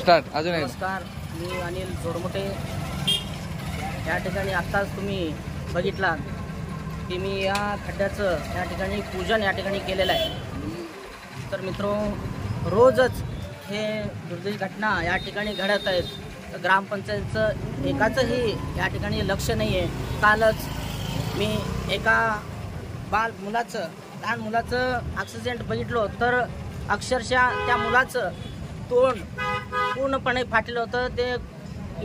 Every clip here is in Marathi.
स्टार्ट अजून नमस्कार, मी अनिल जोडमोटे। या ठिकाणी आत्ताच तुम्ही बघितला की मी या खड्ड्याचं या ठिकाणी पूजन या ठिकाणी केलेलं आहे। तर मित्रों, रोजच हे दुर्दैवी घटना या ठिकाणी घडत आहेत। ग्रामपंचायतचं एकाचंही या ठिकाणी लक्ष नाही आहे। कालच मी एका लहान मुलाचं ॲक्सिडेंट बघितलं, तर अक्षरशः त्या मुलाचं तोंड पूर्णपणे फाटलं होतं। ते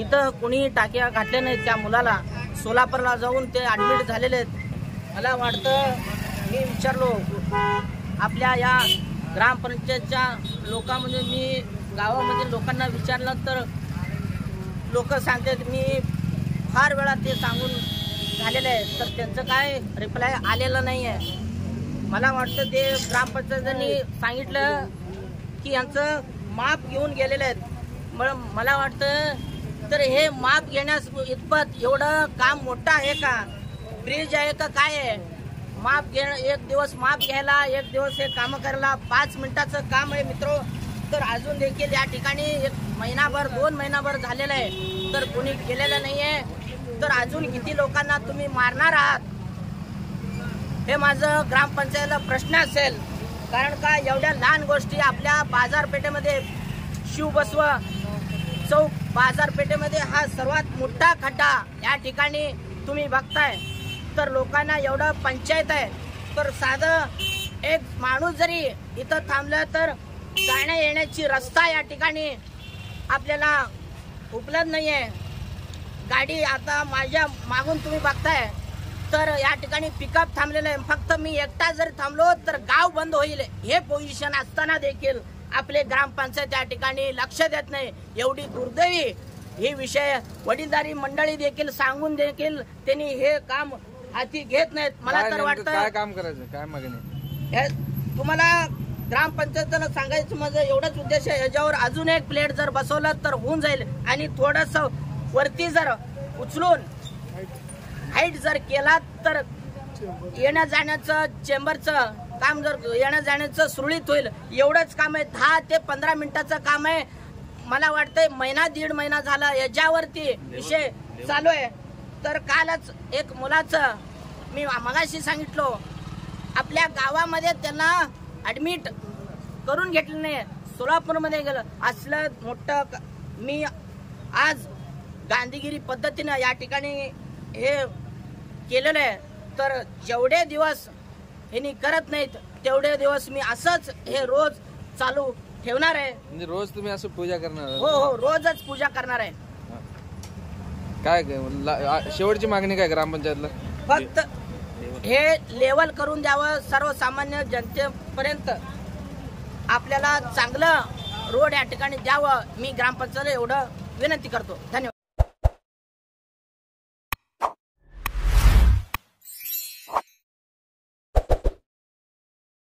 इथं कोणी टाक्या घातल्या नाहीत त्या मुलाला, सोलापूरला जाऊन ते ॲडमिट झालेले आहेत। मला वाटतं, मी विचारलो आपल्या या ग्रामपंचायतच्या लोकांमध्ये, मी गावामध्ये लोकांना विचारलं तर लोक सांगतात, मी फार वेळा ते सांगून झालेलं आहे, तर त्यांचं काय रिप्लाय आलेलं नाही आहे। मला वाटतं ते ग्रामपंचायतीने सांगितलं की यांचं माप घेऊन गेलेले आहेत। मला वाटतं तर हे माप घेण्यास इतपत एवढं काम मोठं आहे का? ब्रिज आहे का काय आहे? माप घेणं, एक दिवस माप घ्यायला, एक दिवस हे काम करायला 5 मिनिटाचं काम आहे मित्रो। तर अजून देखील या ठिकाणी 1 महिनाभर 2 महिनाभर झालेलं आहे, तर कोणी केलेलं नाही आहे। तर अजून किती लोकांना तुम्ही मारणार आहात, हे माझं ग्रामपंचायतीला प्रश्न असेल। कारण का एवढ्या लहान गोष्टी आपल्या बाजारपेठेमध्ये, शिवबसव चौक बाजारपेठेमध्ये हा सर्वात मोठा खड्डा या ठिकाणी तुम्ही बघताय। तर लोकांना एवढं पंचायत आहे, तर साधं एक माणूस जरी इथं थांबलं तर जाण्या येण्याची रस्ता या ठिकाणी आपल्याला उपलब्ध नाही आहे। गाडी आता माझ्या मागून तुम्ही बघताय, तर या ठिकाणी पिकअप थांबलेलं आहे। फक्त मी एकटा जर थांबलो तर गाव बंद होईल, हे पोझिशन असताना देखील आपले ग्रामपंचायत या ठिकाणी लक्ष देत नाही। एवढी दुर्दैवी ही विषय वडीलधारी मंडळी देखील सांगून देखील त्यांनी हे काम हाती घेत नाहीत। मला तर वाटतं काय काम करायचं, काय मागणी तुम्हाला ग्रामपंचायतीला सांगायचं माझं एवढंच उद्देश आहे, याच्यावर अजून एक प्लेट जर बसवलं तर होऊन जाईल, आणि थोडस वरती जर उचलून हाईट जर केला तर येण्या जाण्याचं चेंबरचं काम जर येण्या जाण्याचं सुरळीत होईल। एवढंच काम आहे, 10 ते 15 मिनिटाचं काम आहे। मला वाटतंय महिना 1.5 महिना झाला याच्यावरती विषय चालू आहे। तर कालच एक मुलाचं मी मगाशी सांगितलो, आपल्या गावामध्ये त्यांना ॲडमिट करून घेतलं नाही, सोलापूरमध्ये गेलं। असलं मोठं मी आज गांधीगिरी पद्धतीनं या ठिकाणी हे केलेलं आहे। तर जेवढे दिवस हे करत नाहीत तेवढे दिवस मी असंच हे रोज चालू ठेवणार आहे। म्हणजे रोज तुम्ही असं पूजा करणार? हो हो, रोजच पूजा करणार आहे। काय शेवटची मागणी काय ग्रामपंचायतला? फक्त हे लेवल करून द्यावं, सर्वसामान्य जनतेपर्यंत आपल्याला चांगलं रोड या ठिकाणी द्यावं, मी ग्रामपंचायतीला एवढं विनंती करतो। धन्यवाद।